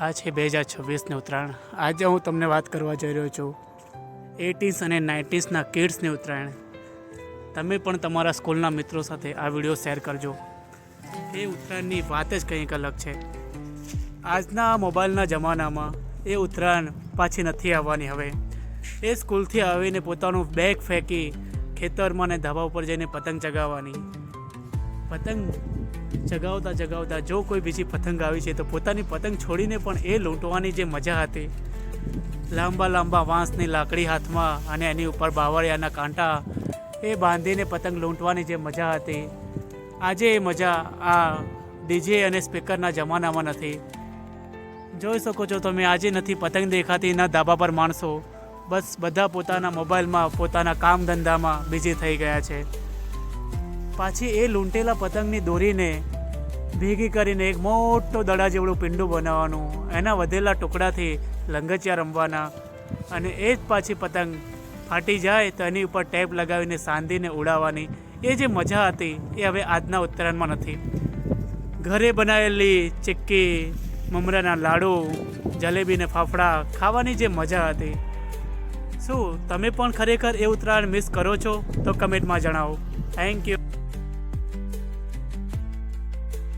આ છે 2026ની ઉત્તરાયણ. આજે હું તમને વાત કરવા જઈ રહ્યો છું 80s અને 90sના કિડ્સની ઉત્તરાયણ. તમે પણ તમારા સ્કૂલના મિત્રો સાથે આ વિડીયો શેર કરજો. એ ઉત્તરાયણની વાત જ કંઈક અલગ છે. આજના મોબાઈલના જમાનામાં એ ઉત્તરાયણ પાછી નથી આવવાની. હવે એ સ્કૂલથી આવીને પોતાનું બેગ ફેંકી ખેતરમાં ને ધાબા ઉપર જઈને પતંગ ચગાવવાની. પતંગ ચગાવતા જો કોઈ બીજી પતંગ આવી છે તો પોતાની પતંગ છોડીને પણ એ લૂંટવાની જે મજા હતી, લાંબા વાંસની લાકડી હાથમાં અને એની ઉપર બાવળિયાના કાંટા એ બાંધીને પતંગ લૂંટવાની જે મજા હતી, આજે એ મજા આ ડીજે અને સ્પીકરના જમાનામાં નથી. જોઈ શકો છો તમે, આજે નથી પતંગ દેખાતી, ના ધાબા પર માણસો, બસ બધા પોતાના મોબાઈલમાં પોતાના કામ ધંધામાં બિઝી થઈ ગયા છે. પાછી એ લૂંટેલા પતંગની દોરીને ભેગી કરીને એક મોટો દડા જેવડું પીંડું બનાવવાનું, એના વધેલા ટુકડાથી લંગચિયા રમવાના, અને એ જ પાછી પતંગ ફાટી જાય તો એની ઉપર ટેપ લગાવીને સાંધીને ઉડાવવાની. એ જે મજા હતી એ હવે આજના ઉત્તરાયણમાં નથી. ઘરે બનાવેલી ચીક્કી, મમરાના લાડુ, જલેબીને ફાફડા ખાવાની જે મજા હતી, શું તમે પણ ખરેખર એ ઉત્તરાયણ મિસ કરો છો? તો કમેન્ટમાં જણાવો. Thank you.